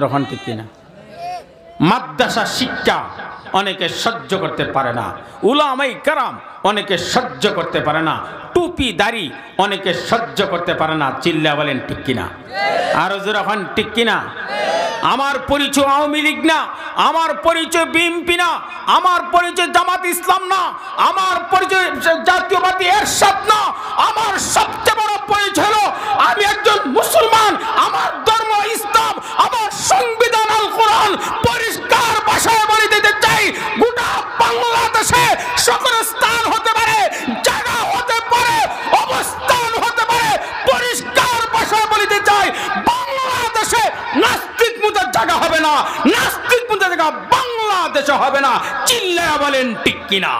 যখন ঠিক কিনা মাদ্রাসা শিক্ষা অনেকে সহ্য করতে পারে না, উলামায়ে কেরাম অনেকে সহ্য করতে পারে না, টুপি দাড়ি অনেকে সহ্য করতে পারে না। চিল্লা বলেন ঠিক কিনা, আরো যখন ঠিক কিনা। আমার পরিচয় আওয়ামী লীগ না, আমার পরিচয় বিএনপি না, আমার পরিচয় জামাত ইসলাম না, আমার পরিচয় জাতীয়বাদী এরশাদ না, আমার সবচেয়ে বড় পরিচয় হলো আমি একজন মুসলমান। আমার ধর্ম ইসলাম, আমার সংবিধান আল কোরআন। পরিষ্কার ভাষায় বলে দিতে চাই, গোটা বাংলাদেশে সকল স্থান হতে পারে, জায়গা হতে পারে, অবস্থান হতে পারে। পরিষ্কার ভাষায় বলতে চাই, বাংলাদেশে নাস্তিক মুতার জায়গা হবে না, নাস্তিক মুতার জায়গা বাংলাদেশে হবে না। চিল্লায়া বলেন ঠিক কিনা।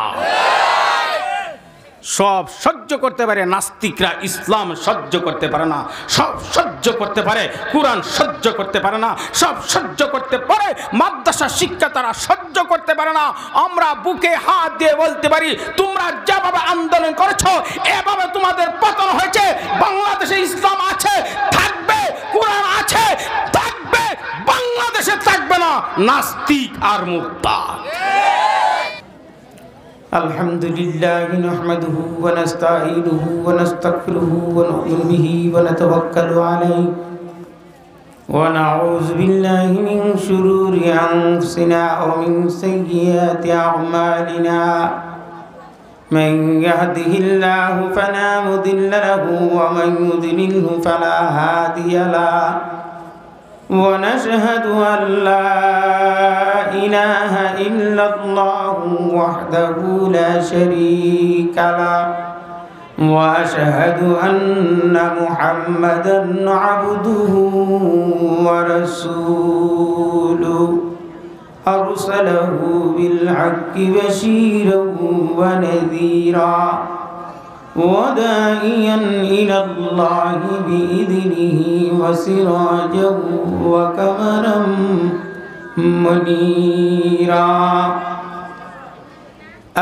সব সহ্য করতে পারে নাস্তিকরা, ইসলাম সহ্য করতে পারে না। সব সহ্য করতে পারে, কোরআন সহ্য করতে পারে না। সব সহ্য করতে পারে, মাদ্রাসা শিক্ষা তারা সহ্য করতে পারে না। আমরা বুকে হাত দিয়ে বলতে পারি, তোমরা যেভাবে আন্দোলন করেছো এভাবে তোমাদের পতন হয়েছে। বাংলাদেশে ইসলাম আছে, থাকবে, কোরআন আছে, থাকবে, বাংলাদেশে থাকবে না নাস্তিক আর মুরতাদ। الحمد لله نحمده ونستعينه ونستغفره ونؤمن به ونتوكل عليه ونعوذ بالله من شرور أنفسنا ومن سيئات أعمالنا من يهده الله فلا مضل له ومن يضلله فلا هادي له ونشهد أن لا إله إلا الله وحده لا شريك له وأشهد أن محمدا عبده ورسوله أرسله بالحق بشيرا ونذيرا وداعيا إلى الله بإذنه وسراجا وقمرا منيرا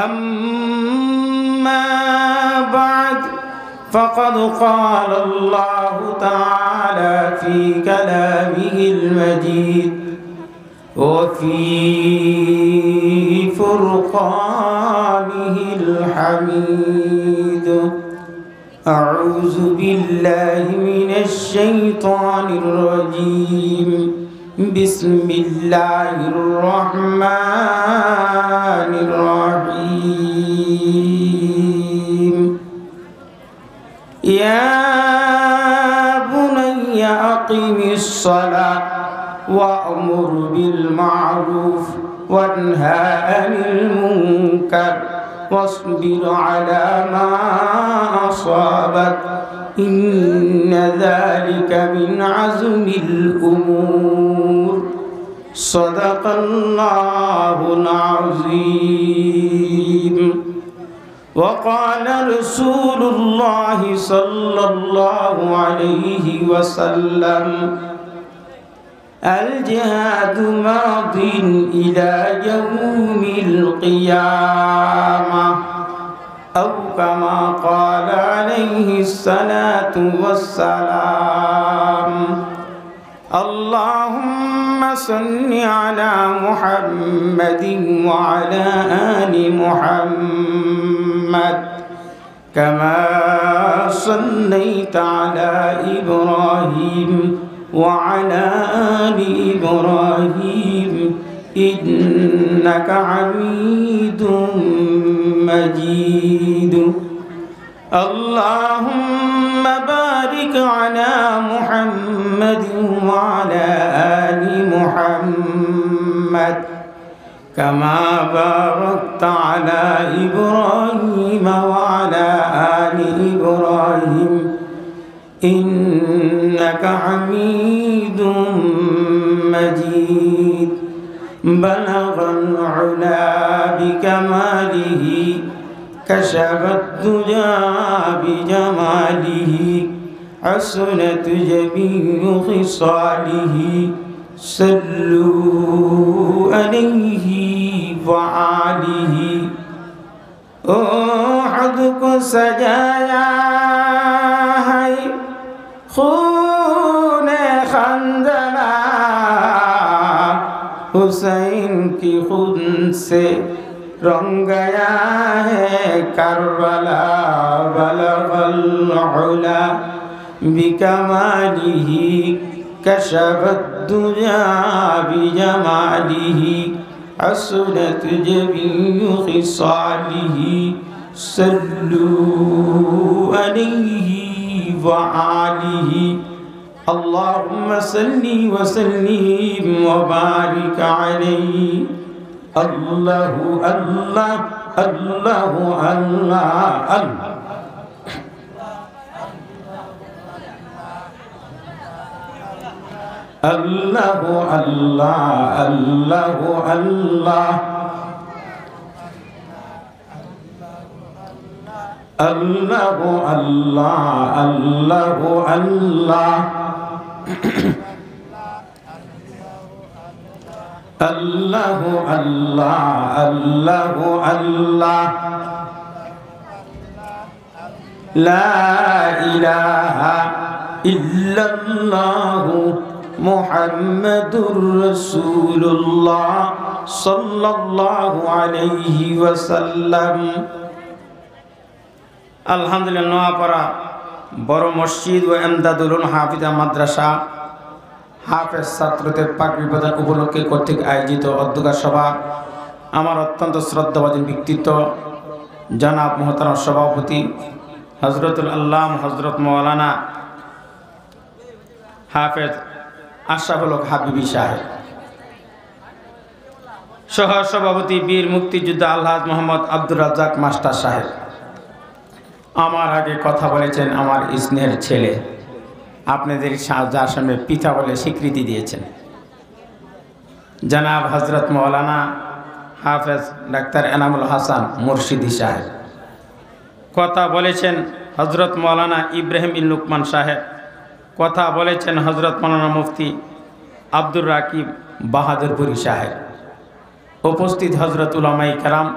أما بعد فقد قال الله تعالى في كلامه المجيد وفي فرقانه الحميد أعوذ بالله من الشيطان الرجيم بسم الله الرحمن الرحيم يا بني أقم الصلاة وأمر بالمعروف وانهى عن المنكر واصبر على ما أصابك إن ذلك من عزم الأمور صدق الله العظيم وقال رسول الله صلى الله عليه وسلم الجهاد ماض إلى يوم القيامة أو كما قال عليه الصلاة والسلام اللهم صل على محمد وعلى آل محمد كما صليت على إبراهيم وعلى آل إبراهيم إنك حميد مجيد اللهم بارك على محمد وعلى آل محمد كما باركت على إبراهيم وعلى آل إبراهيم إنك حميد مجيد بلغ العلا بكماله كشف الدجى بجماله حسنت جميع خصاله صلوا عليه وآله أحد کو سجایا ہے خون خندنا हुसैन की खून से रंगाया है करबला बलगल उला बिकमालिही कशफत दुजा बिजमालिही असनत जमीउ खिसालिही सल्लू अलैहि व आलिही अल्लाहुम्म सल्ली व सल्लिम व बारिक अलैहि अल्लाहु अल्लाह अल्लाहु अल्लाह अल्लाहु अल्लाह अल्लाहु अल्लाह अल्लाहु अल्लाह अल्लाहु अल्लाह अल्लाहु अल्लाह अल्लाहु अल्लाह ला इलाहा इल्लल्लाहु मुहम्मदुर रसूलुल्लाह सल्लल्लाहु अलैहि वसल्लम। আলহামদুলিল্লাহ নোয়াপাড়া বড় মসজিদ ও এমদাদুল হাফিজা মাদ্রাসা হাফেজ ছাত্রদের পাগড়ি প্রদান উপলক্ষে কর্তৃক আয়োজিত অধ্যক্ষ সভা আমার অত্যন্ত শ্রদ্ধাভাজন ব্যক্তিত্ব জনাব মোহতারাম সভাপতি হজরতুল আল্লাহ হজরত মৌলানা হাফেজ আশরাফুল হক হাবিবি সাহেব, সহ সভাপতি বীর মুক্তিযোদ্ধা আলহাজ মোহাম্মদ আব্দুর রাজ্জাক মাস্টার সাহেব, আমার আগে কথা বলেছেন আমার স্নেহের ছেলে, আপনাদের যার সামনে পিতা বলে স্বীকৃতি দিয়েছেন, জনাব হজরত মৌলানা হাফেজ ডাক্তার এনামুল হাসান মুর্শিদি সাহেব, কথা বলেছেন হজরত মৌলানা ইব্রাহিম ইল লুকমান সাহেব, কথা বলেছেন হজরত মৌলানা মুফতি আব্দুর রাকিব বাহাদুরপুরি সাহেব, উপস্থিত হজরত উলামাই কেরাম,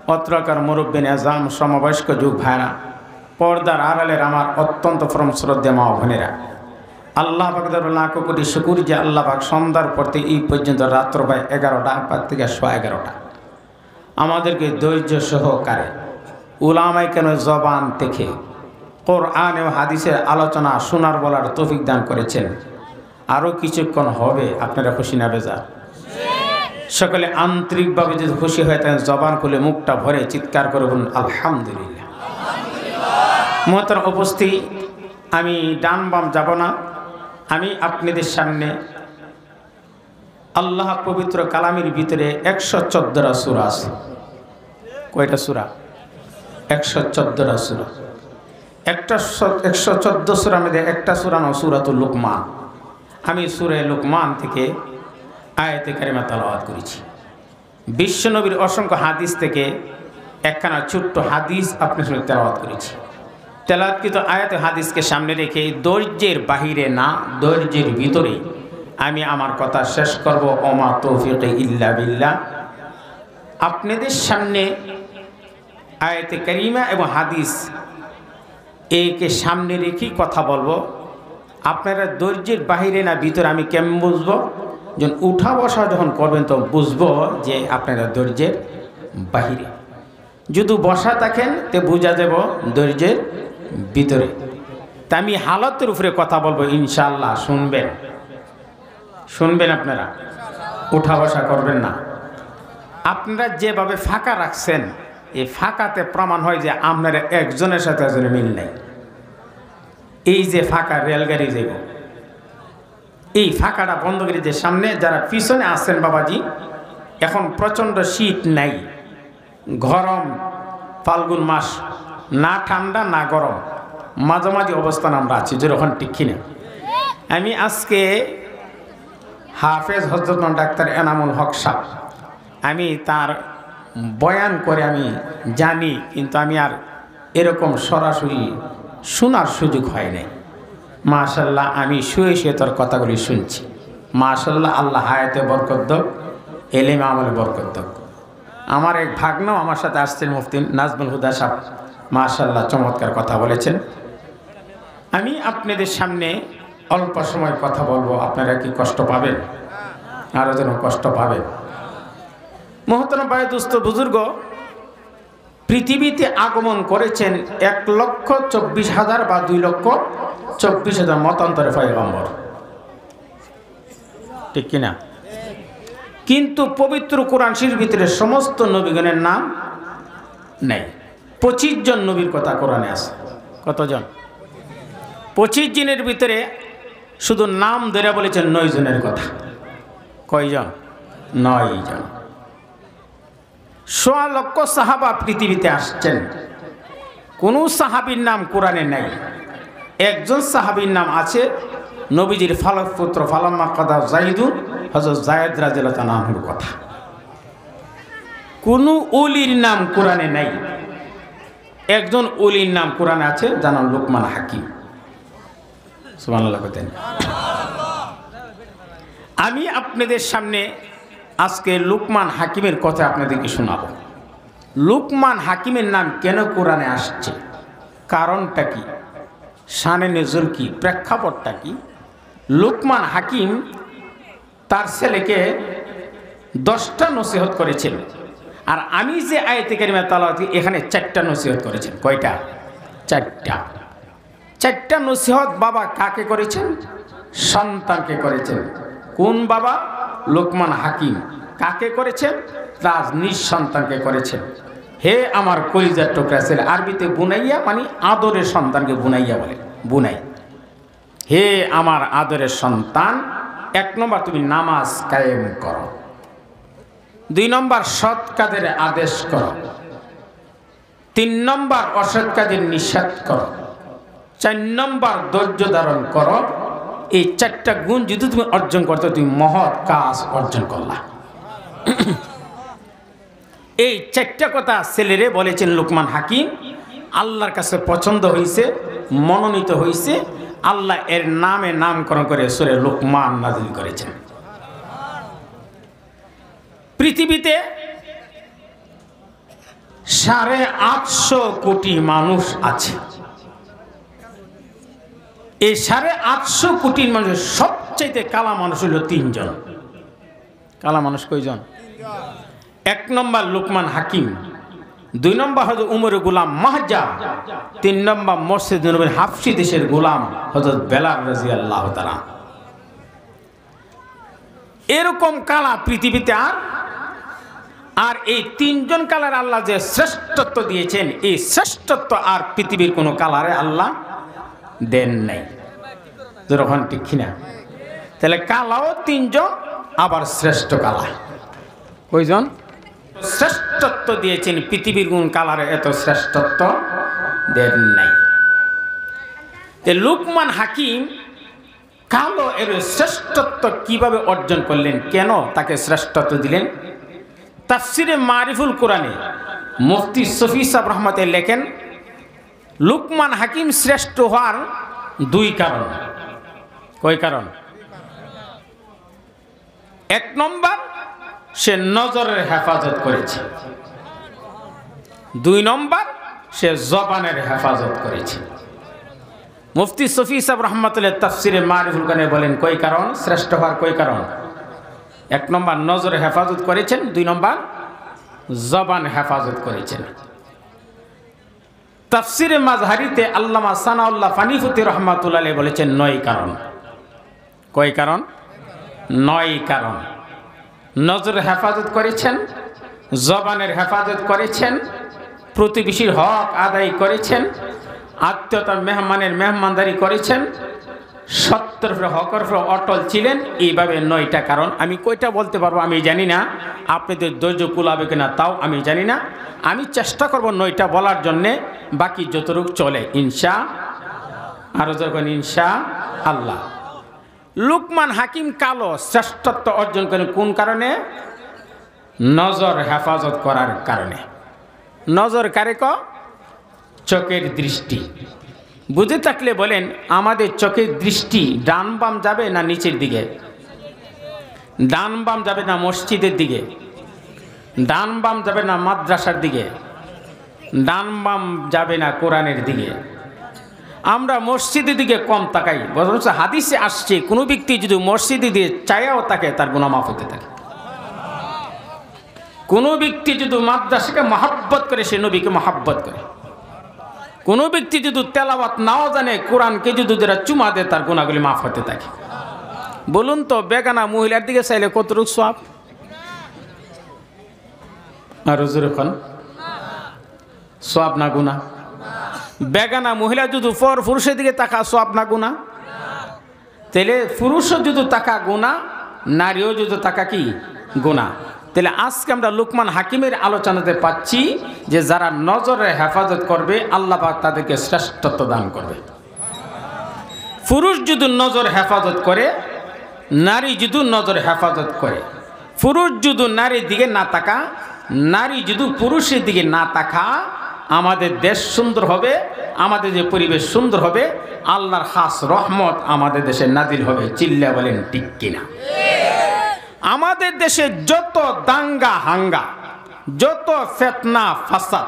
পত্রকার মুরব্বিন আজম, সমবয়স্ক যুগ ভাইরা, পর্দার আড়ালের আমার অত্যন্ত পরম শ্রদ্ধা মা বোনেরা, আল্লাহ পাকের লাখ কোটি শুকুর যে আল্লাহ পাক সন্ধ্যার পর থেকে এই পর্যন্ত রাত্র প্রায় 11টা পার থেকে 11:15 আমাদেরকে ধৈর্য সহকারে উলামায়ে কেরামের জবান থেকে কোরআন এবং হাদিসের আলোচনা শোনার বলার তৌফিক দান করেছেন। আরও কিছুক্ষণ হবে, আপনারা খুশি না বেজার? সকলে আন্তরিকভাবে যদি খুশি হয়ে থাকেন জবান খুলে মুখটা ভরে চিৎকার করে বলুন আলহামদুলিল্লাহ। মোহতারাম উপস্থিত, আমি ডান বাম যাব না, আমি আপনাদের সামনে আল্লাহ পবিত্র কালামের ভিতরে 114টা সূরা আছে। কয়টা সূরা? 114টা সূরা। 114 সূরার মধ্যে একটা সূরা নাম সূরাতুল লুকমান। আমি সূরা লুকমান থেকে আয়াতে কারিমা তেলাওয়াত করেছি। বিশ্বনবীর অসংখ্য হাদিস থেকে একখানা ছোট্ট হাদিস আপনার সঙ্গে তেলাওয়াত করেছি। তেলাওয়াতকৃত আয়াতে হাদিসকে সামনে রেখে ধৈর্যের বাহিরে না, ধৈর্যের ভিতরে আমি আমার কথা শেষ করব। ওমা তৌফিক ইল্লা বিল্লাহ। আপনাদের সামনে আয়াতে কারিমা এবং হাদিস একে সামনে রেখেই কথা বলবো। আপনারা ধৈর্যের বাহিরে না ভিতরে আমি কেমন বুঝবো? যখন উঠা বসা যখন করবেন তো বুঝবো যে আপনারা ধৈর্যের বাহিরে। যদি বসা থাকেন তে বোঝা যাব ধৈর্যের ভিতরে। তা আমি হালতের উপরে কথা বলবো ইনশাআল্লাহ, শুনবেন শুনবেন আপনারা, উঠা বসা করবেন না। আপনারা যেভাবে ফাঁকা রাখছেন এই ফাঁকাতে প্রমাণ হয় যে আপনারা একজনের সাথে একজনের মিল নেই। এই যে ফাঁকা রেলগাড়ি যাব, এই ফাঁকাটা বন্ধ করে যে সামনে যারা পিছনে আসছেন বাবাজি, এখন প্রচণ্ড শীত নাই, গরম, ফাল্গুন মাস, না ঠান্ডা না গরম, মাঝামাঝি অবস্থান আমরা আছি, যেরকম ঠিক কিনা। আমি আজকে হাফেজ হযরত ডাক্তার এনামুল হক সাহেব, আমি তার বয়ান করে আমি জানি, কিন্তু আমি আর এরকম সরাসরি শোনার সুযোগ হয় নাই। মাশাআল্লাহ, আমি শুয়ে শুয়ে তোর কথাগুলি শুনছি। মাশাআল্লাহ, আল্লাহ হায়াতে বরকত দাও, এলেমে আমলে বরকত দাও। আমার এক ভাগ্নাও আমার সাথে আসছেন, মুফতি নাজমুল হুদা সাহেব, মাশাআল্লাহ চমৎকার কথা বলেছেন। আমি আপনাদের সামনে অল্প সময় কথা বলবো, আপনারা কি কষ্ট পাবেন? আরও যেন কষ্ট পাবে। মহতরম ভাই দোস্ত বুজুর্গ, পৃথিবীতে আগমন করেছেন 1,24,000 বা 2,24,000 মতান্তরে পয়গম্বর, ঠিক কিনা? কিন্তু পবিত্র কোরআন শরীফের ভিতরে সমস্ত নবীগণের নাম নেই। 25 জন নবীর কথা কোরআনে আছে। কতজন? 25 জনের ভিতরে শুধু নাম ধরে বলেছেন 9 জনের কথা। কয়জন? 9 জন। 1.25 লক্ষ সাহাবা পৃথিবীতে আসছেন, কোনো সাহাবীর নাম কোরআনে নাই। একজন সাহাবীর নাম আছে, নবীজির ফালাক পুত্র ফালাম্মা কাদা জাইদুন, হযরত জায়েদ রাদিয়াল্লাহু তাআলা আনহুর কথা। কোনো ওলির নাম কোরআনে নাই। একজন ওলির নাম কোরআনে আছে, যার নাম লুকমান হাকিম। সুবহানাল্লাহ বলেন। আমি আপনাদের সামনে আজকে লুকমান হাকিমের কথা আপনাদেরকে শোনাবো। লুকমান হাকিমের নাম কেন কোরআনে আসছে, কারণটা কি, শানে নজুল কি, প্রেক্ষাপটটা কি? লুকমান হাকিম তার ছেলেকে 10টা নসিহত করেছেন, আর আমি যে আয়াতে কারিমা তেলাওয়াত এখানে 4টা নসিহত করেছেন। কয়টা? 4টা। 4টা নসিহত বাবা কাকে করেছেন? সন্তানকে করেছেন। কোন বাবা? লুকমান হাকিম। কাকে করেছেন? তার নিজ সন্তানকে করেছেন। হে আমার কলিজার টুকরা ছেলে, আরবিতে বুনাইয়া মানে আদরের সন্তানকে বুনাইয়া বলে, বুনাই। হে আমার আদরের সন্তান, 1 নম্বর তুমি নামাজ কায়েম করো, 2 নম্বর সৎ কাজের আদেশ করো, 3 নম্বর অসৎ কাজের নিষেধ করো, 4 নম্বর ধৈর্য ধারণ করো। এই 4টা গুণ যদি তুমি অর্জন করতে, তুমি মহৎ কাজ অর্জন করলা। এই 4টা কথা ছেলেরে বলেছেন লুকমান হাকিম। আল্লাহর কাছে পছন্দ হয়েছে, মনোনীত হয়েছে। আল্লাহ এর নামে নামকরণ করে সূরা লুকমান নাযিল করেছেন। পৃথিবীতে 850 কোটি মানুষ আছে। এই 850 কোটি মানুষের সবচেয়ে কালা মানুষ হইল 3 জন। কালা মানুষ কয়জন? 1 নম্বর লুকমান হাকিম, 2 নম্বর হযরত উমর গোলাম মাহজা, 3 নম্বর মসজিদ নববীর হাফসি দেশের গোলাম হযরত বেলাল রাদিয়াল্লাহু তাআলা। এরকম কালা পৃথিবীতে আর এই 3 জন কালার আল্লাহ যে শ্রেষ্ঠত্ব দিয়েছেন, এই শ্রেষ্ঠত্ব আর পৃথিবীর কোনো কালারে আল্লাহ দেন নাই। যখন ঠিক কিনা? তাহলে কালাও 3 জন, আবার শ্রেষ্ঠ কালা কয়জন? শ্রেষ্ঠত্ব দিয়েছেন, পৃথিবীর কোন কালারে এত শ্রেষ্ঠত্ব দেন নাই। লুকমান হাকিম কালো এর শ্রেষ্ঠত্ব কিভাবে অর্জন করলেন, কেন তাকে শ্রেষ্ঠত্ব দিলেন? তাফসিরে মারিফুল কোরআনে মুফতি শফি সাহেব রহমতে লেখেন, লুকমান হাকিম শ্রেষ্ঠ হওয়ার 2 কারণ। কয় কারণ? 1 নম্বর, সে নজরের হেফাজত করেছে। 2 নম্বর, সে জবানের হেফাজত করেছে। মুফতি শফি সাহেব রহমতুল্লাহ তাফসিরে মারিফুল কোরআনে বলেন কয় কারণ শ্রেষ্ঠ হওয়ার? কয় কারণ? 1 নম্বর নজরের হেফাজত করেছেন, 2 নম্বর জবান হেফাজত করেছেন। তাফসিরে মাজহারিতে আল্লামা সানাউল্লাহ ফানিফুতি রহমাতুল্লাহ আলাইহি বলেছেন 9 কারণ। কয় কারণ? 9 কারণ। নজরের হেফাজত করেছেন, জবানের হেফাজত করেছেন, প্রতিবেশীর হক আদায় করেছেন, আত্মীয়তার মেহমানের মেহমানদারি করেছেন, সত্যের হকের অটল ছিলেন। এইভাবে 9টা কারণ। আমি কয়টা বলতে পারবো আমি জানি না, আপনাদের ধৈর্য কুলাবে কিনা তাও আমি জানি না। আমি চেষ্টা করব 9টা বলার জন্যে, বাকি যতটুকু চলে ইনশা, আরো যখন ইনশা আল্লাহ। লুকমান হাকিম কালো শ্রেষ্ঠত্ব অর্জন করেন কোন কারণে? নজর হেফাজত করার কারণে। নজর কারে ক? চোখের দৃষ্টি। বুঝে থাকলে বলেন, আমাদের চোখের দৃষ্টি ডান বাম যাবে না নিচের দিকে? ডান বাম যাবে না মসজিদের দিকে? ডান বাম যাবে না মাদ্রাসার দিকে? ডান বাম যাবে না কোরআনের দিকে? আমরা মসজিদের দিকে কম তাকাই। বরঞ্চ হাদিসে আসছে কোনো ব্যক্তি যদি মসজিদে দিয়ে চায়াও তাকে তার গুনাহ মাফ হতে থাকে। কোনো ব্যক্তি যদি মাদ্রাসাকে মহাব্বত করে সে নবীকে মহাব্বত করে। কোনো ব্যক্তি যদি তেলাওয়াত নাও জানে কোরআনকে যদি যারা চুমা দেয় তার গুনাহগুলি মাফ হতে থাকে। বলুন তো বেগানা মহিলার দিকে চাইলে কতটুকু সওয়াব? আর যখন সওয়াব না গুনাহ? বেগানা মহিলা যদি পর পুরুষের দিকে তাকা সওয়াব না গুনাহ? তাহলে পুরুষও যদি তাকা গুনাহ, নারীও যদি তাকা কি গুনাহ। তাহলে আজকে আমরা লুকমান হাকিমের আলোচনাতে পাচ্ছি যে যারা নজরের হেফাজত করবে আল্লাহ পাক তাদেরকে শ্রেষ্ঠত্ব দান করবে। পুরুষ যদি নজর হেফাজত করে, নারী যদি নজর হেফাজত করে, পুরুষ যদি নারীর দিকে না তাকা, নারী যদি পুরুষের দিকে না তাকা, আমাদের দেশ সুন্দর হবে, আমাদের যে পরিবেশ সুন্দর হবে, আল্লাহর খাস রহমত আমাদের দেশে নাজিল হবে। চিল্লা বলেন ঠিক কিনা? আমাদের দেশে যত দাঙ্গা হাঙ্গা, যত ফিতনা ফাসাদ,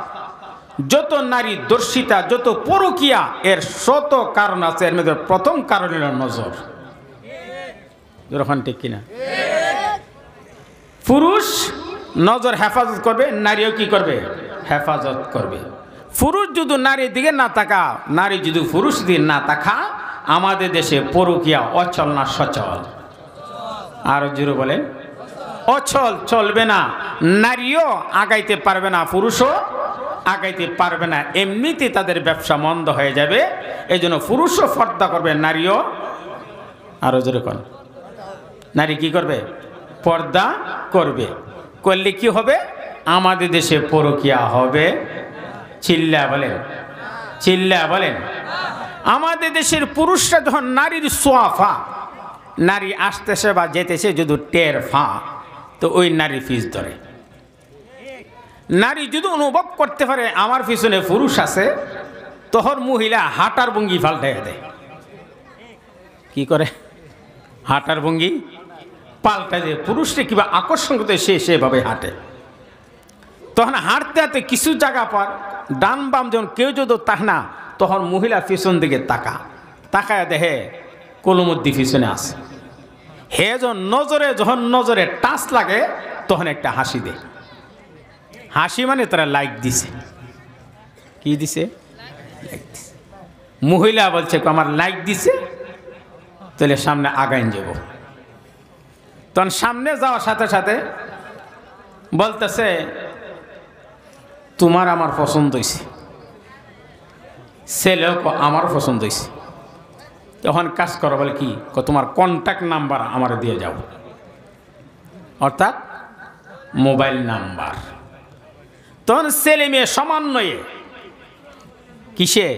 যত নারী দর্শিতা, যত পরকিয়া, এর শত কারণ আছে। এর মধ্যে প্রথম কারণ হলো নজর। যখন ঠিক কিনা? পুরুষ নজর হেফাজত করবে, নারীও কি করবে? হেফাজত করবে। পুরুষ যদি নারীর দিকে না তাকা, নারী যদি পুরুষ দিকে না তাকা, আমাদের দেশে পরকিয়া অচল না সচল? আরো জোরে বলেন, অচল চলবে না। নারীও আগাইতে পারবে না, পুরুষও আগাইতে পারবে না। এমনিতে তাদের ব্যবসা মন্দ হয়ে যাবে। এই জন্য পুরুষও পর্দা করবে, নারীও আরো জোরে কোন নারী কি করবে? পর্দা করবে। করলে কি হবে? আমাদের দেশে পরকিয়া হবে। চিল্লা বলেন, চিল্লা বলেন। আমাদের দেশের পুরুষরা যখন নারীর সোয়াফা, নারী আসতেছে বা যেতেছে যদি টের ফা, তো ওই নারী ফিস ধরে। নারী যদি অনুভব করতে পারে আমার পিছনে পুরুষ আছে, তখন মহিলা হাঁটার ভঙ্গি পাল্টাই দেয়। কি করে? হাঁটার ভঙ্গি পাল্টায় দেয়। পুরুষকে কিংবা আকর্ষণ করতে সে সেভাবে হাঁটে। তখন হাঁটতে হাঁটতে কিছু জায়গা পর ডান বাম যখন কেউ যদি তাক না, তখন মহিলা পিছন দিকে তাকায় দেখে কলমদ্দি পিছনে আসে। হে যখন নজরে টাচ লাগে, তখন একটা হাসি দেয়। হাসি মানে তারা লাইক দিছে। কি দিছে? লাইক দিছে। মহিলা বলছে আমার লাইক দিছে, তাহলে সামনে আগাইন যাব। তখন সামনে যাওয়ার সাথে সাথে বলতেছে তোমার আমার পছন্দ হয়েছে, ছেলেও আমার পছন্দ হয়েছে। তখন কাজ করো, বলে কি তোমার কন্ট্যাক্ট নাম্বার আমার দিয়ে যাও, অর্থাৎ মোবাইল নাম্বার। তখন ছেলে মেয়ে সমন্বয়ে, কিসে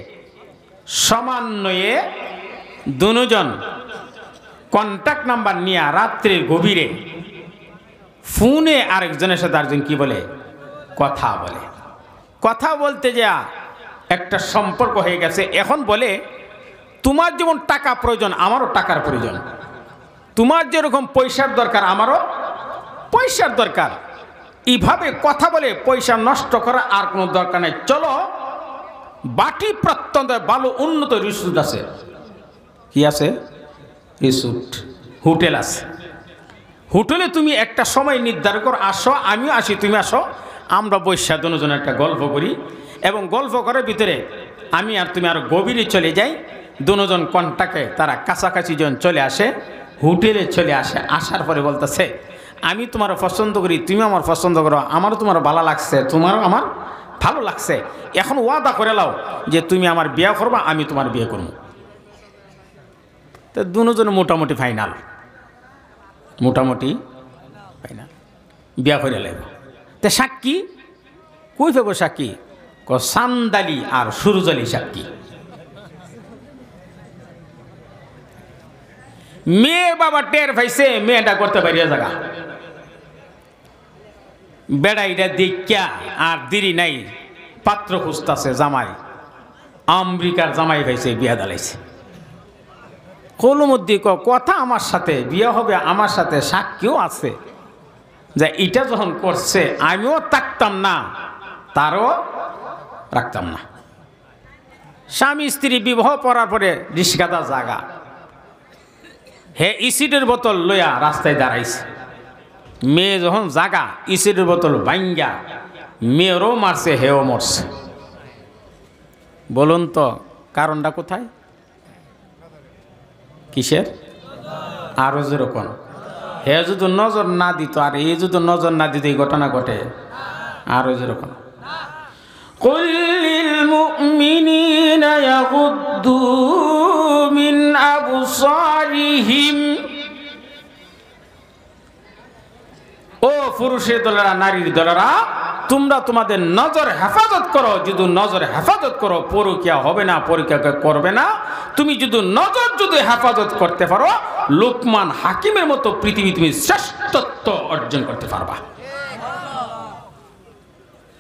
সমন্বয়ে, দুজন কন্ট্যাক্ট নাম্বার নিয়ে রাত্রির গভীরে ফোনে আরেকজনের সাথে আরেকজন কি বলে? কথা বলে। কথা বলতে যা একটা সম্পর্ক হয়ে গেছে। এখন বলে তোমার যেমন টাকা প্রয়োজন আমারও টাকার প্রয়োজন, তোমার যেরকম পয়সার দরকার আমারও পয়সার দরকার। এইভাবে কথা বলে পয়সা নষ্ট করা আর কোনো দরকার নেই। চলো বাটি প্রত্যন্ত ভালো উন্নত রিসোর্ট আছে। কি আছে? রিসোর্ট, হোটেল আছে। হোটেলে তুমি একটা সময় নির্ধারণ করো, আসো আমিও আসি তুমি আসো, আমরা বৈশা দুজন একটা গল্প করি, এবং গল্প করার ভিতরে আমি আর তুমি আরো গভীরে চলে যাই। দুজন কন্টাক্টে তারা কাছাকাছি যখন চলে আসে, হোটেলে চলে আসে, আসার পরে বলতেছে আমি তোমার পছন্দ করি, তুমি আমার পছন্দ করো, আমারও তোমার ভালো লাগছে, তোমারও আমার ভালো লাগছে। এখন ওয়াদা করে লাও যে তুমি আমার বিয়ে করবা, আমি তোমার বিয়ে করবো। তো দুজন মোটামুটি ফাইনাল, মোটামুটি ফাইনাল, বিয়া করে লাগবে। তো সাক্ষী কই পাবো? সাক্ষী সান্দালি আর সুরজলি সাক্ষী। মেয়ে বাবা টের পাইছে মেয়েটা করতে পারিয়া জায়গা, বেড়াইটা দেখা আর দেরি নাই, পাত্র খুঁজতেছে। জামাই আমেরিকার জামাই পাইছে, বিয়া দালাইছে। কলমদ্দি কথা আমার সাথে বিয়ে হবে, আমার সাথে সাক্ষীও আছে, যে এটা যখন করছে আমিও থাকতাম না, তারও রাখতাম না। স্বামী স্ত্রী বিবাহ পড়ার পরে রিস্কাদা জাগা হে ইসিডের বোতল লইয়া রাস্তায় দাঁড়াইছে। মেয়ে যখন জাগা ইসিডের বোতল ভাঙ্গা মেয়েরও মারছে হেও মরছে। বলুন তো কারণটা কোথায়? কিসের? আরো যেরকম হে যদি নজর না দিত আর এই যদি নজর না দিত এই ঘটনা ঘটে। আরো যেরকম قل للمؤمنين يغضوا من أبصارهم ও পুরুষের দলেরা নারীর দলেরা তোমরা তোমাদের নজর হেফাজত করো। যদি নজর হেফাজত করো পরকিয়া হবে না, পরকিয়া করবে না। তুমি যদি নজর যদি হেফাজত করতে পারো লোকমান হাকিমের মতো পৃথিবী তুমি শ্রেষ্ঠত্ব অর্জন করতে পারবা।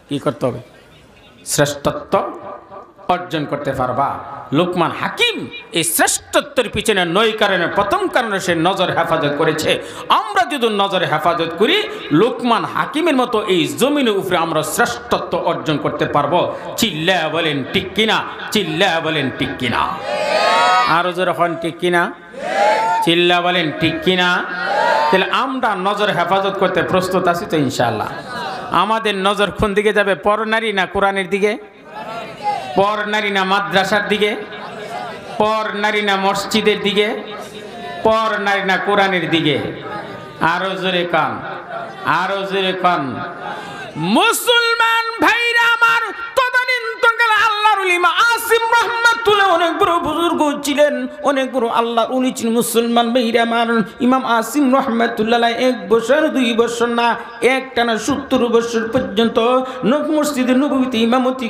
কি করতে হবে? শ্রেষ্ঠত্ব অর্জন করতে পারবা। লোকমান হাকিম এই শ্রেষ্ঠত্বের পিছনে 9 কারণে প্রথম কারণে সে নজর হেফাজত করেছে। আমরা যদি নজর হেফাজত করি লোকমান হাকিমের মতো এই জমিনের উপরে আমরা শ্রেষ্ঠত্ব অর্জন করতে পারবো। চিল্লা বলেন ঠিক কিনা? চিল্লা বলেন ঠিক কিনা? আরো যখন ঠিক কিনা? চিল্লা বলেন ঠিক কিনা? তাহলে আমরা নজর হেফাজত করতে প্রস্তুত আছি তো ইনশাআল্লাহ। আমাদের নজর কোন দিকে যাবে? পর নারী না কোরআনের দিকে? পর নারী না মাদ্রাসার দিকে? পর নারী না মসজিদের দিকে? পর নারী না কোরআনের দিকে? আরো জোরে কান, আরো জোরে কান। মুসলমান ভাইরা আমার, তদানীন্তনকাল আল্লাহর উলিমা আসিম রহমাতুল্লাহ অনেক বড় বুজুর্গ ছিলেন, অনেক বড় আল্লাহর উলি ছিলেন। মুসলমান ভাইরা আমার, ইমাম আসিম রহমাতুল্লাহ 1 বছর 2 বছর না একটানা 70 বছর পর্যন্ত মসজিদে নববীতে ইমামতি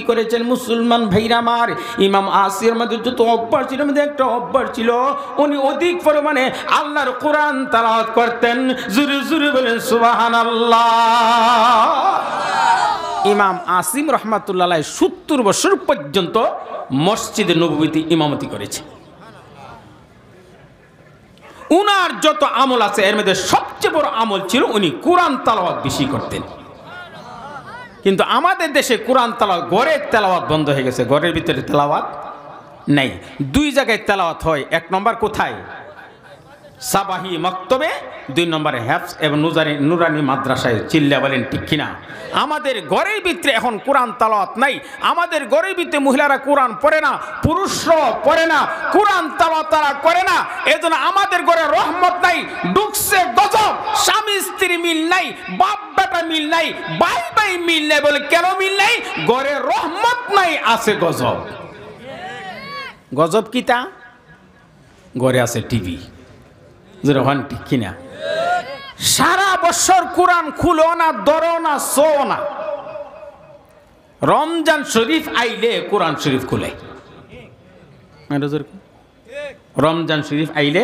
করেছেন। মুসলমান ভাইরা আমার, ইমাম আসির মধ্যে যত অভ্যাস ছিল মধ্যে একটা অভ্যাস ছিল, উনি অধিক পরিমাণে আল্লাহর কোরআন তেলাওয়াত করতেন। জোরে জোরে বলেন সুবহানাল্লাহ। ইমাম আসিম রহমাতুল্লাহ 70 বছর পর্যন্ত মসজিদে নববীতে ইমামতি করেছে। উনার যত আমল আছে এর মধ্যে সবচেয়ে বড় আমল ছিল উনি কোরআন তেলাওয়াত বেশি করতেন। কিন্তু আমাদের দেশে কোরআন তেলাওয়াত, ঘরের তেলাওয়াত বন্ধ হয়ে গেছে। ঘরের ভিতরে তেলাওয়াত নাই। 2 জায়গায় তেলাওয়াত হয়। 1 নম্বর কোথায়? সাবাহি মক্তবে, 2 নম্বরে হেফজ এবং নুরানি মাদ্রাসায়। চিল্লা বলেন ঠিক কিনা? আমাদের ঘরের ভিতরে এখন কোরআন তেলাওয়াত নাই। আমাদের ঘরের ভিতরে মহিলারা কোরআন পড়ে না, পুরুষরাও পড়ে না, কোরআন তেলাওয়াত তারা করে না। এজন্য আমাদের ঘরে রহমত নাই, ঢুকছে গজব। স্বামী স্ত্রী মিল নাই, বাপ বেটা মিল নাই, ভাই ভাই মিল নাই। বলে কেন মিল নাই? ঘরে রহমত নাই, আছে গজব। গজব কিতা? ঘরে আছে টিভি। যেরকম ঠিক কিনা? সারা বছর কোরআন খুলো না, ধরো না, শো না। রমজান শরীফ আইলে কোরআন শরীফ খুলে। রমজান শরীফ আইলে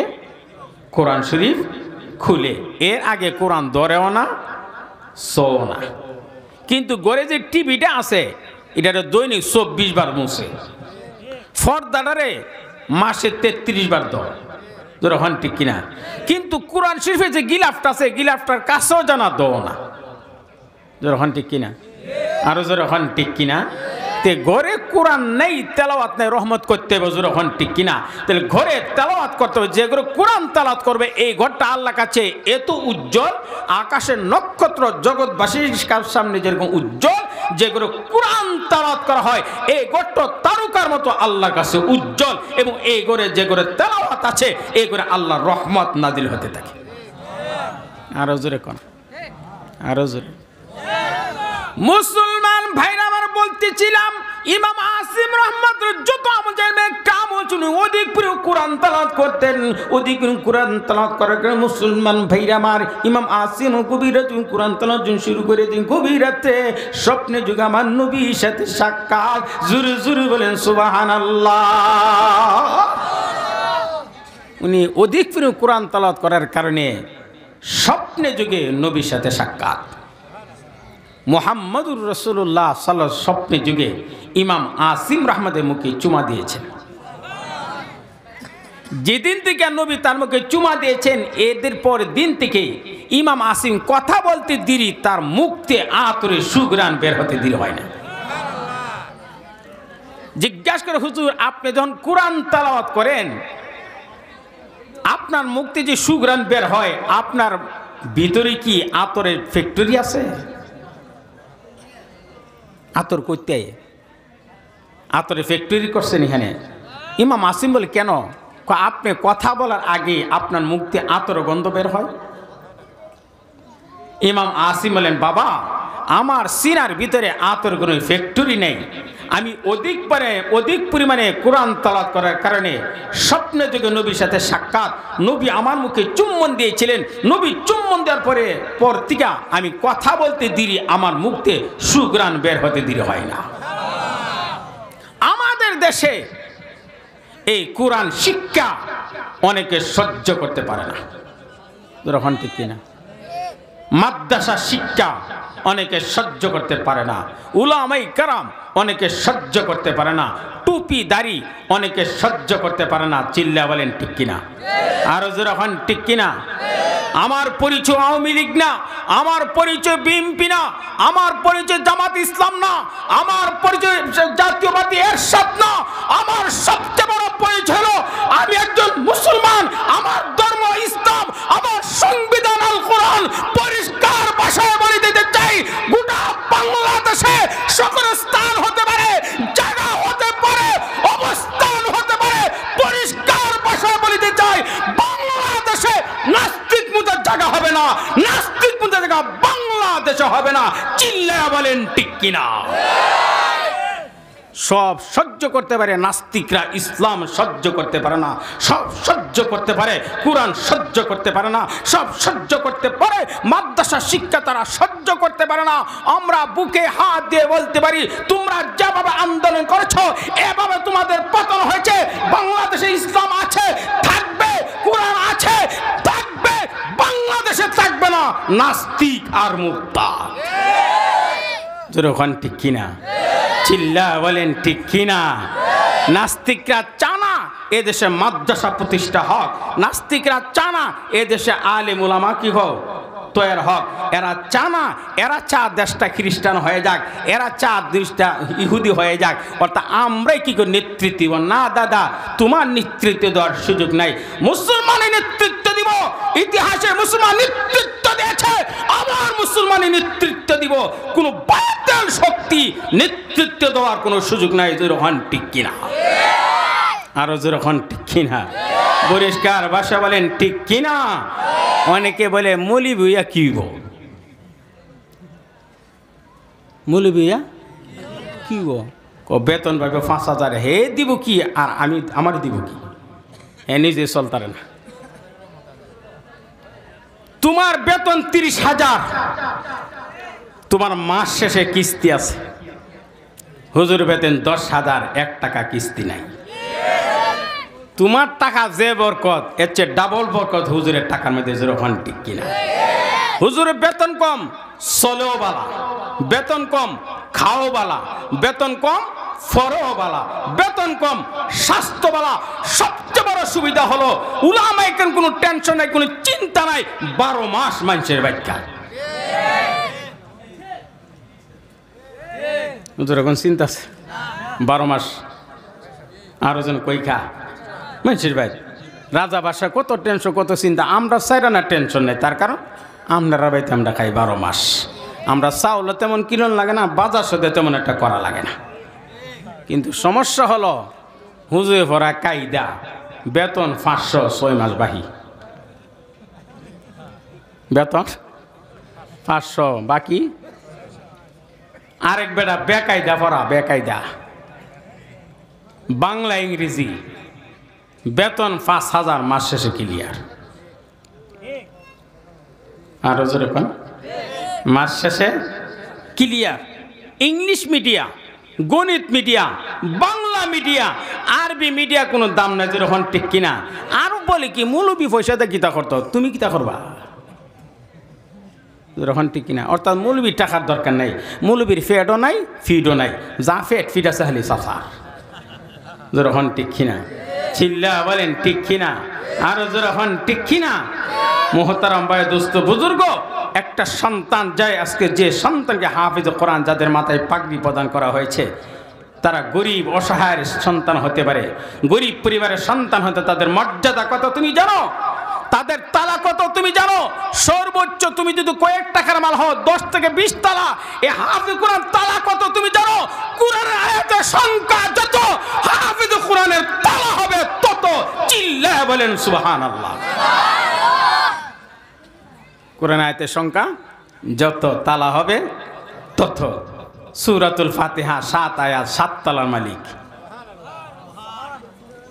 কোরআন শরীফ খুলে। এর আগে কোরআন ধরেও না, শো না। কিন্তু ঘরে যে টিভিটা আছে এটা দৈনিক 24 বার মুছে, ফর্দাটারে মাসে 33 বার ধরে। যখন ঠিক কিনা? কিন্তু কোরআন শরীফে যে গিলাফটা আছে গিলাফটার কাছেও জানা দো না। যখন ঠিক কিনা? আরো যখন ঠিক কিনা? তে ঘরে কোরআন নেই, তেলাওয়াত নেই, রহমত করতে হবে। যখন ঠিক কিনা? তাহলে ঘরে তেলাওয়াত করতে হবে। যে ঘরে কোরআন তেলাওয়াত করবে এই ঘরটা আল্লাহর কাছে এত উজ্জ্বল, আকাশের নক্ষত্র জগৎবাসীর সামনে যেরকম উজ্জ্বল, যে ঘরে কোরআন তেলাওয়াত করা হয় এই ঘরটা তারকার মতো আল্লাহর কাছে উজ্জ্বল। এবং এই ঘরে যে ঘরে তেলাওয়াত আছে এই ঘরে আল্লাহর রহমত নাজিল হতে থাকে। আরো জোরে কোন, আরো জোরে। মুসলমান ভাইরা আমার, বলতেছিলাম ইমাম আসিম রহমাতুল্লাহ যত আমল কাম হচ্ছিল অধিক প্রিয় কোরআন তেলাওয়াত করতেন। অধিক কোরআন তেলাওয়াত করার কারণে মুসলমান ভাইরা আমার, ইমাম আসিম গভীর রাতে কোরআন তেলাওয়াত শুরু করে দিন। গভীর রাতে স্বপ্নে যুগে আমার নবীর সাথে সাক্ষাৎ। জোরে জোরে বলেন সুবহানাল্লাহ। উনি অধিক প্রিয় কোরআন তেলাওয়াত করার কারণে স্বপ্নে যুগে নবীর সাথে সাক্ষাৎ। মুহাম্মদুর রাসূলুল্লাহ সাল্লাল্লাহু স্বপ্নে যুগে ইমাম আসিম রহমতের মুখে চুমা দিয়েছেন। যেদিন থেকে নবী তার মুখে চুমা দিয়েছেন এদের পর দিন থেকে ইমাম আসিম কথা বলতে দেরি, তার মুখতে আতরে সুঘ্রাণ বের হতে দেরি হয় না। জিজ্ঞাসা করে হুজুর আপনি যখন কোরআন তেলাওয়াত করেন আপনার মুখ থেকে যে সুঘ্রাণ বের হয় আপনার ভিতরে কি আতরের ফ্যাক্টরি আছে? আতর করতে আতরের ফ্যাক্টরি করছেন এখানে? ইমাম আসিম বলে কেন? আপনি কথা বলার আগে আপনার মুখ থেকে আতর গন্ধ বের হয়। ইমাম আসিম বলেন বাবা আমার সিনার ভিতরে আতর কোনো ফ্যাক্টরি নেই, আমি অধিক পরিমাণে কোরআন তেলাওয়াত করার কারণে স্বপ্নে যুগে নবীর সাথে সাক্ষাৎ, নবী আমার মুখে চুম্বন দিয়েছিলেন, নবী চুম্বন দেওয়ার পর থেকে আমি কথা বলতে দেরি আমার মুখ থেকে সুঘ্রাণ বের হতে দেরি হয় না। আমাদের দেশে এই কোরআন শিক্ষা অনেকে সহ্য করতে পারে না, যখন ঠিক কিনা মাদ্রাসা শিক্ষা অনেকে সহ্য করতে পারে না, উলামায়ে কেরাম অনেকে সহ্য করতে পারে না, টুপি দাড়ি অনেকে সহ্য করতে পারে না। চিল্লা বলেন ঠিক কিনা? আরো যখন ঠিক কিনা? আমার পরিচয় আওয়ামী লীগ না, আমার পরিচয় বিএনপি না, আমার পরিচয় জামাত ইসলাম না, আমার পরিচয় জাতীয়বাদী এরশাদ না, আমার সবচেয়ে বড় পরিচয় হলো আমি একজন মুসলমান, আমার ধর্ম ইসলাম, আমার সংবিধান আল কোরআন। পরিষ্কার ভাষায় বলে দিতে চাই গোটা বাংলাদেশে সকল স্থান হতে পারে, জায়গা হতে পারে, অবস্থান হতে পারে, পরিষ্কার ভাষায় বলে দিতে চাই বাংলাদেশে নাস্তিক মুদ্রার জায়গা হবে না, নাস্তিক মুদ্রার জায়গা বাংলাদেশে হবে না। চিল্লায়া বলেন ঠিক কিনা? সব সহ্য করতে পারে নাস্তিকরা, ইসলাম সহ্য করতে পারে না। সব সহ্য করতে পারে, কোরআন সহ্য করতে পারে না। সব সহ্য করতে পারে, মাদ্রাসা শিক্ষা তারা সহ্য করতে পারে না। আমরা বুকে হাত দিয়ে বলতে পারি তোমরা যেভাবে আন্দোলন করেছো এভাবে তোমাদের পতন হয়েছে। বাংলাদেশে ইসলাম আছে, থাকবে, কোরআন আছে, থাকবে, বাংলাদেশে থাকবে না নাস্তিক আর মুরতাদ। যখন ঠিক কিনা? চিল্লা বলেন ঠিক কিনা? নাস্তিকরা চানা এদেশে মাদ্রাসা প্রতিষ্ঠা হোক, নাস্তিকরা চানা এদেশে আলেম উলামা কি হোক তৈরি হোক। এরা চানা, এরা চা দেশটা খ্রিস্টান হয়ে যাক, এরা চা দেশটা ইহুদি হয়ে যাক। অর্থাৎ আমরাই কি করে নেতৃত্ব দিব? না দাদা, তোমার নেতৃত্ব দেওয়ার সুযোগ নাই। মুসলমানের নেতৃত্ব দিব, ইতিহাসে মুসলমান নেতৃত্ব দিয়েছে, আমার মুসলমানের নেতৃত্ব দিব। কোন বাতিল শক্তি নেতৃত্ব দেওয়ার কোনো সুযোগ নাই। যখন ঠিক কিনা? আরো যখন ঠিক কিনা? পরিষ্কার ভাষা বলেন ঠিক কিনা? অনেকে বলে মৌলী ভুইয়া কি মৌলবিয়া কি গো বেতন পাবে ৫,০০০, হে দিব কি আর আমি আমার দিব কি? হে নিজে চলতারে না। তোমার বেতন ৩০,০০০, তোমার মাস শেষে কিস্তি আছে। হুজুর বেতন ১০,০০০, ১ টাকা কিস্তি নাই। তোমার টাকা যে বরকত, এর চেয়ে ডাবল বরকত হুজুরের টাকার মধ্যে। যখন ঠিক কিনা? হুজুরের বেতন কম, চলেও বালা, বেতন কম, খাও বালা, বেতন কম, ফরও বালা, বেতন কম, স্বাস্থ্য বালা। সবচেয়ে বড় সুবিধা হলো উলামায়ে কেরাম কোনো টেনশন নাই, কোনো চিন্তা নাই, ১২ মাস মানুষের বাচ্চা। হুজুর এখন চিন্তা আছে ১২ মাস আরো যেন কই খা মানুষের ভাই। রাজা বাসা কত টেনশন, কত চিন্তা। আমরা চাইরা না টেনশন নেই, তার কারণ আমরা বাইতে আমরা খাই ১২ মাস। আমরা চাউলে তেমন কিলন লাগে না, বাজার সাথে তেমন একটা করা লাগে না। কিন্তু সমস্যা হলো হুজুরে ভরা কায়দা, বেতন ৫০০, ৬ মাস বাহি বেতন ৫০০ বাকি। আরেক বেটা বেকায়দা ভরা, বেকায়দা বাংলা ইংরেজি, বেতন ৫,০০০, মাস শেষে ক্লিয়ার। আরো যেরকম মাস শেষে ক্লিয়ার। ইংলিশ মিডিয়া, গণিত মিডিয়া, বাংলা মিডিয়া, আরবি মিডিয়া কোনো দাম নাই। যেরকম ঠিক কিনা? আরো বলে কি মৌলবি পয়সাতে কিতা করতো, তুমি কিতা করবা? যখন ঠিক কিনা? অর্থাৎ মৌলবির টাকার দরকার নাই, মৌলবির ফেডও নাই, ফিডও নাই, যা ফিড আছে খালি সাফা। যখন ঠিক কিনা? চিল্লা বলেন ঠিক কিনা? আরো যখন ঠিক কিনা? মোহতারাম ভাই, দোস্ত, বুজুর্গ, একটা সন্তান যায় আজকে, যে সন্তানকে হাফিজ কোরআন, যাদের মাথায় পাগড়ি প্রদান করা হয়েছে, তারা গরিব অসহায়ের সন্তান হতে পারে, গরিব পরিবারের সন্তান হতে তাদের মর্যাদা কত তুমি জানো? তাদের তালা কত তুমি জানো? সর্বোচ্চ তুমি যদি কয়েক টাকার মাল হও 10 থেকে 20 তালা, এই হাফিজ কোরআন তালা কত তুমি জানো? কোরআনের আয়াতের সংখ্যা যত, হাফিজ কোরআনের তালা হবে তত। চিল্লায়ে বলেন সুবহানাল্লাহ। কোরআন আয়াতের সংখ্যা যত, তালা হবে তত। সূরাতুল ফাতিহা 7 আয়াত, 7 তালার মালিক।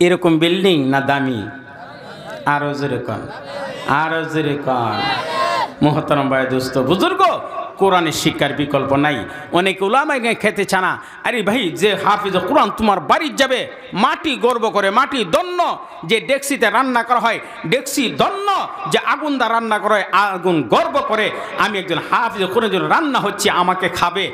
এরকম বিল্ডিং না দামি? আরো জোরে কন, আরো জোরে কন। মোহতারাম ভাই, দোস্ত, বুজুর্গ, কোরআনের শিক্ষার বিকল্প নাই। অনেকে উলামায়ে খেতে চানা, আরে ভাই যে হাফিজ কোরআন তোমার বাড়ি যাবে, মাটি গর্ব করে, মাটি দন্য যে ডেক্সিতে রান্না করা হয়, ডেক্সি দন্য যে আগুন দা রান্না করা হয়, আগুন গর্ব করে আমি একজন হাফিজ কোরআন জন্য রান্না হচ্ছে, আমাকে খাবে,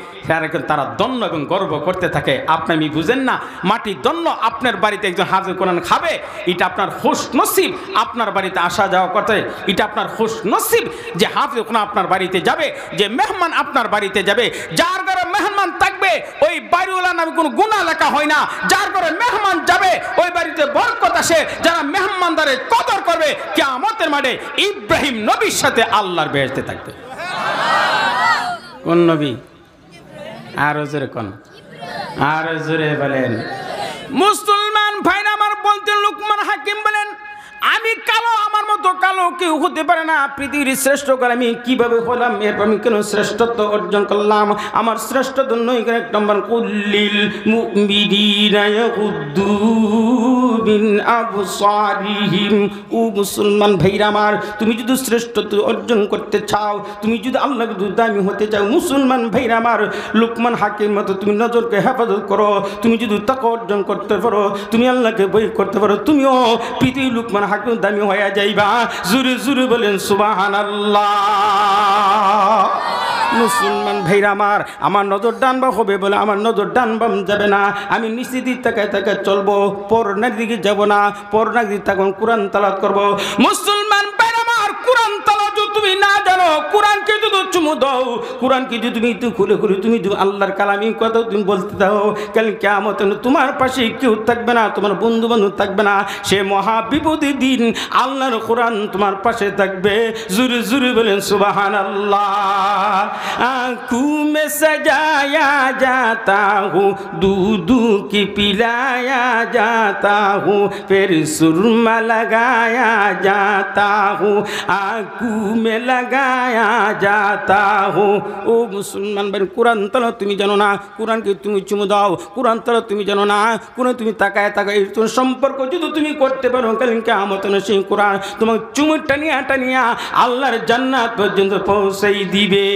তারা দন্য এবং গর্ব করতে থাকে। আপনি আমি বুঝেন না, মাটি দন্য আপনার বাড়িতে একজন হাফিজ কোরআন খাবে, এটা আপনার খুশ নসিব। আপনার বাড়িতে আসা যাওয়া করতে এটা আপনার খুশ নসিব যে হাফিজ কোরআন আপনার বাড়িতে যাবে, যে মেহমান আপনার বাড়িতে যাবে। যার ঘরে মেহমান থাকবে ওই বাড়িওয়ালা নামে কোনো গুনাহ লেখা হয় না। যার ঘরে মেহমান যাবে ওই বাড়িতে বরকত আসে। যারা মেহমানদারের কদর করবে কিয়ামতের মাঠে ইব্রাহিম নবীর সাথে আল্লাহর বেহেশতে থাকবে। কোন নবী? আরো জোরে কোন, আরো জোরে বলেন। মুসলমান ভাইরা আমার, বলতেন লুকমান হাকিম বলেন, আমি কালো, আমার মতো কালো কেউ হতে পারে না। পৃথিবীর শ্রেষ্ঠ কাল আমি কিভাবে হলাম, এরপর আমি কেন শ্রেষ্ঠত্ব অর্জন করলাম? আমার শ্রেষ্ঠত্ব নয় কেন? 1 নম্বর, কুল্লিল মুমিনিনা ইয়াগুদ্দু মিন আবসারিহিম। ও মুসলমান ভাইরা আমার, তুমি যদি শ্রেষ্ঠত্ব অর্জন করতে চাও, তুমি যদি আল্লাহর দামি হতে চাও, মুসলমান ভাইরা আমার, লুকমান হাকিম মতো তুমি নজরকে হেফাজত করো। তুমি যদি তাকওয়া অর্জন করতে পারো, তুমি আল্লাহকে ভয় করতে পারো, তুমিও পৃথিবীর লুকমান হাকিম দামি হয়ে যাইবা। জুরে জুরে বলেন সুবহানাল্লাহ। মুসলমান ভাইরা আমার নজর ডান বা হবে বলে আমার নজর ডান বাম যাবে না। আমি নিচে দিক তাকায় তাকায় চলবো, পরনার দিকে যাব না, পরনার দিকে তখন কোরআন তালাওয়াত করব। মুসলমান ভাইরা আমার, কোরআন তালাওয়াত তুমি না জানো, কোরআনকে যদি চুমু দাও, কোরআনকে যদি তুমি খুলে খুলে তুমি আল্লাহর কালামি কথা তুমি বলতে দাও, কাল কিয়ামতে তোমার পাশে কেউ থাকবে না, তোমার বন্ধু বান্ধব থাকবে না। সে মহা বিপদের দিন আল্লাহর কোরআন তোমার পাশে থাকবে। জুরে জুরে বলেন সুবহানাল্লাহ। आँखों में सजाया जाता हूँ, दूध की पिलाया जाता हूँ, फिर सुरमा लगाया जाता हूँ, आँखों में लगाया जाता हूँ। ओ मुसलमान भाई, कुरान तलो तुम जानो ना, कुरान के तुम चुमु दाओ, कुरान तलो तुम जानो ना, कुरान तुम ताकाय ताकाय तुम सम्पर्क जो तुम करते पारो, कल कियामत में সেই कुरान তোমাকে চুমু টানিয়া টানিয়া আল্লাহর জান্নাত পর্যন্ত পৌঁছে দিবে।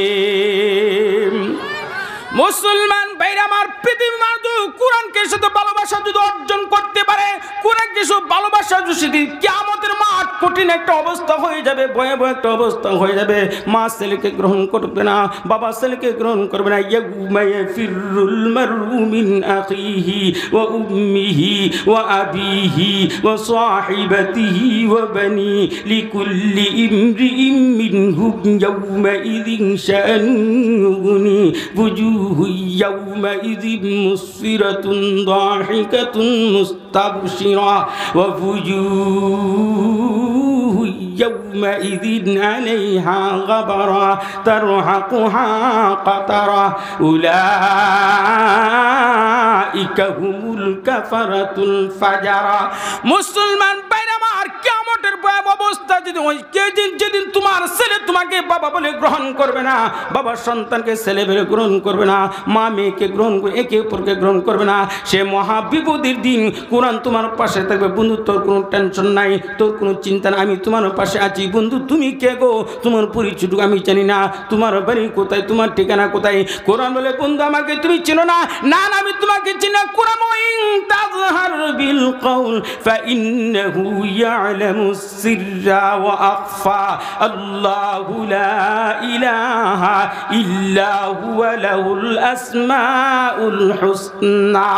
মুসলমান ভাইরা আমার, পৃথিবীর মানুষ কোরআনকে সাথে ভালোবাসা যদি অর্জন করতে পারে, কোরআনকে শুধু ভালোবাসা যদি কিয়ামতের মাঠ কঠিন একটা অবস্থা হয়ে যাবে, ভয়াবহ একটা অবস্থা হয়ে যাবে। মা ছেলেকে গ্রহণ করবে না, বাবা ছেলেকে গ্রহণ করবে না। ইয়াউমা ইয়াফিরুল মারউ মিন আখিহি ওয়া উম্মিহি ওয়া আবিহি ওয়া সাহিবাতিহি ওয়া বানি লিকুল্লি ইমরিইম মিনহুম ইয়াউমা ইযিন শানুনি বুজু يومئذ مسفرة ضاحكة مستبشرة ووجوه يومئذ عليها غبرة ترهقها قترة أولئك هم الكفرة الفجرة। মুসলমান ভাইরা আমার, কিয়ামতের ভয়াবহ অবস্থা যদি হয়, যেদিন তোমার ছেলে তোমাকে বাবা বলে গ্রহণ করবে না, বাবার সন্তানকে ছেলে বলে গ্রহণ করবে না, মা মেয়েকে গ্রহণ করে একে অপরকে গ্রহণ করবে না, সে মহা বিপদের দিন কোরআন তোমার পাশে থাকবে। বন্ধু, তোর কোনো টেনশন নাই, তোর কোনো চিন্তা নাই, আমি তোমার পাশে আছি। বন্ধু, তুমি কে গো? তোমার পরিচয় আমি জানি না, তোমার বাড়ি কোথায়, তোমার ঠিকানা কোথায়? কোরআন বলে, বন্ধু আমাকে তুমি চিনো না? না না, আমি তোমাকে চিনি না। কোরআন তাজহার বিল কওল ফাইন্নাহু ইয়ালামুস সিররা ওয়া আখফা আল্লাহু লা ইলাহা ইল্লা হুয়া লাহুল আসমাউল হুসনা।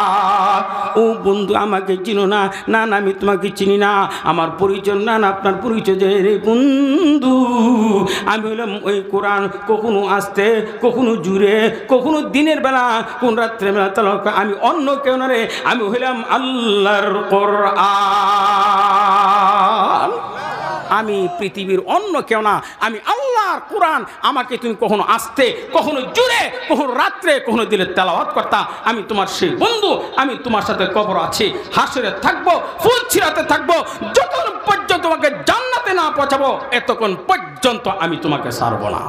ও বন্ধু, আমাকে চিনো না? না না, আমি তোমাকে চিনি না। আমার পরিচয় না না আপনার পরিচয় যে রে বন্ধু, আমি হলাম ওই কোরআন, কখনো আসতে, কখনো জুড়ে, কখনো দিনের বেলা, কোন রাত্রে বেলা তালাওয়াত। আমি অন্য কেউ না রে, আমি হইলাম আল্লাহর কোরআন। আমি পৃথিবীর অন্য কেউ না, আমি আল্লাহর কোরআন। আমাকে তুমি কখনো আসতে, কখনো জুড়ে, কখনো রাত্রে, কখনো দিলে তেলাওয়াত করতা। আমি তোমার সেই বন্ধু। আমি তোমার সাথে কবর আছি, হাসরে থাকবো, ফুলছিরাতে থাকবো, যতক্ষণ পর্যন্ত তোমাকে জান্নাতে না পৌঁছাবো এতক্ষণ পর্যন্ত আমি তোমাকে ছাড়বো না।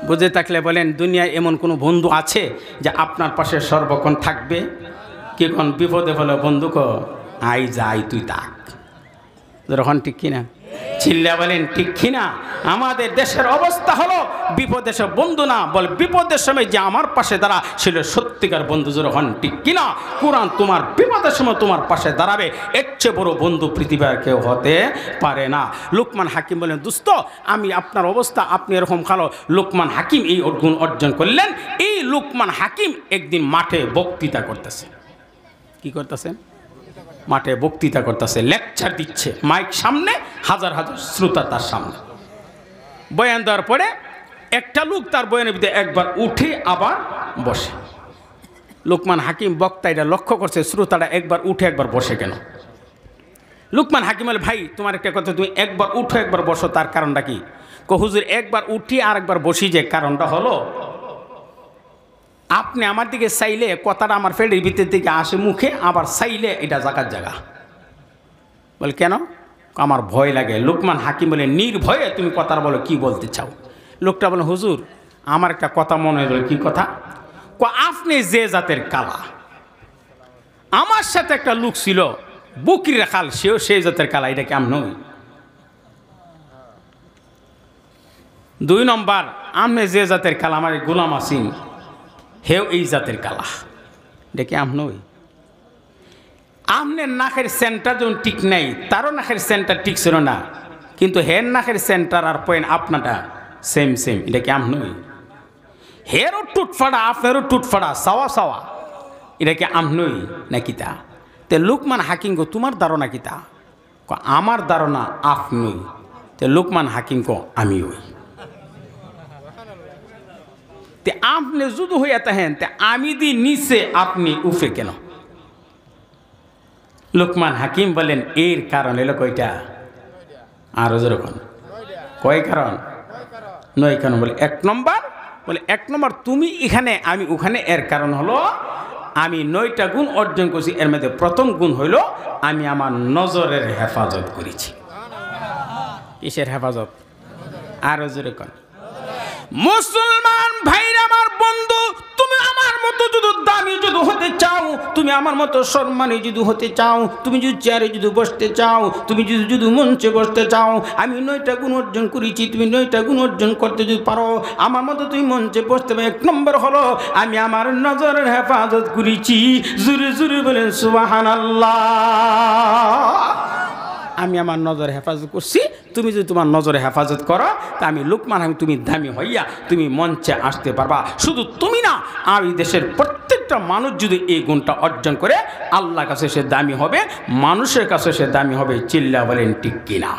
বুঝে থাকলে বলেন, দুনিয়ায় এমন কোনো বন্ধু আছে যে আপনার পাশে সর্বক্ষণ থাকবে? কি কোন বিপদে বলে বন্ধু কো আই যাই তুই থাক, যখন ঠিক কিনা? চিল্লা বলেন ঠিক কিনা? আমাদের দেশের অবস্থা হলো বিপদের সময় বন্ধু না, বলে বিপদের সময় যে আমার পাশে দাঁড়া ছিল সত্যিকার বন্ধু। যখন ঠিক কিনা? কোরআন তোমার বিপদের সময় তোমার পাশে দাঁড়াবে, এর চেয়ে বড় বন্ধু পৃথিবীর কেউ হতে পারে না। লোকমান হাকিম বলেন, দোস্ত আমি আপনার অবস্থা, আপনি এরকম খালো। লোকমান হাকিম এই গুণ অর্জন করলেন। এই লোকমান হাকিম একদিন মাঠে বক্তৃতা করতেছে। কি করতেছেন? মাঠে বক্তৃতা করতেছে, লেকচার দিচ্ছে, মাইক সামনে, হাজার হাজার শ্রোতা তার সামনে। বয়ান দেওয়ার পরে একটা লোক তার বয়ানের ভিতরে একবার উঠে আবার বসে। লোকমান হাকিম বক্তা এটা লক্ষ্য করছে, শ্রোতাটা একবার উঠে একবার বসে কেন? লোকমান হাকিম বলে, ভাই তোমার একটা কথা, তুমি একবার উঠো একবার বসো, তার কারণটা কি? হুজুর একবার উঠি আর একবার বসি, যে কারণটা হলো আপনি আমার দিকে চাইলে কথাটা আমার ফেলের ভিতর দিকে আসে মুখে, আবার চাইলে এটা জায়গার জায়গা। বলে কেন? আমার ভয় লাগে। লোকমান হাকিম বলে, নির্ভয়ে তুমি কথাটা বলো, কি বলতে চাও? লোকটা বলে, হুজুর আমার একটা কথা মনে হলো। কি কথা? আপনি যে জাতের কালা, আমার সাথে একটা লোক ছিল বকির রাখাল, সেও সেই জাতের কালা, এটা কেমন নই? 2 নম্বর, আমি যে জাতের কালা, আমার গোলাম আসিন হেও এই জাতের কালা, দেখে আম নই। আমনের নাকের সেন্টার যখন ঠিক নাই, তারও নাকের সেন্টার ঠিক ছিল না, কিন্তু হের নাকের সেন্টার আর পয়েন্ট আপনারটা সেম সেম, এটা কি আম নই? হেরও টুটফাড়া, আপনারও টুটফাড়া, সাওয়া সাওয়া, এটা কি আম নই না কিতা? তে লোকমান হাকিম গো তোমার ধারণা কিতা? আমার ধারণা আপ নই। তে লোকমান হাকিম গো আমি ওই। তে আপনি যদি হইয়া থাকেন, তে আমি দি নিচে আপনি উফে কেন? লোকমান হাকিম বলেন, এর কারণ এলো কয়টা? আরো যেরকম কয় কারণ? 9 কারণ। বলে 1 নম্বর, বলে 1 নম্বর তুমি এখানে আমি ওখানে, এর কারণ হলো আমি 9টা গুণ অর্জন করছি। এর মধ্যে প্রথম গুণ হইল আমি আমার নজরের হেফাজত করেছি। কিসের হেফাজত? আরো যেরকম মুসলমান ভাইরা আমার বন্ধু, তুমি আমার মতো যদি দামি যদি হতে চাও, তুমি আমার মতো সম্মানী যদি হতে চাও, তুমি যদি চেয়ারে যদি বসতে চাও, তুমি যদি মঞ্চে বসতে চাও, আমি 9টা গুণ অর্জন করেছি, তুমি 9টা গুণ অর্জন করতে যদি পারো, আমার মতো তুমি মঞ্চে বসতে পারো। 1 নম্বর হলো আমি আমার নজরের হেফাজত করেছি। জুরে জুরে বলেন সুবহানাল্লাহ। আমি আমার নজর হেফাজত করছি, তুমি যদি তোমার নজরে হেফাজত করো, তা আমি লোকমান হাকিম তুমি দামি হইয়া তুমি মঞ্চে আসতে পারবা। শুধু তুমি না, আমি দেশের প্রত্যেকটা মানুষ যদি এই গুণটা অর্জন করে, আল্লাহর কাছে সে দামি হবে, মানুষের কাছে সে দামি হবে। চিল্লা বলেন ঠিক কিনা?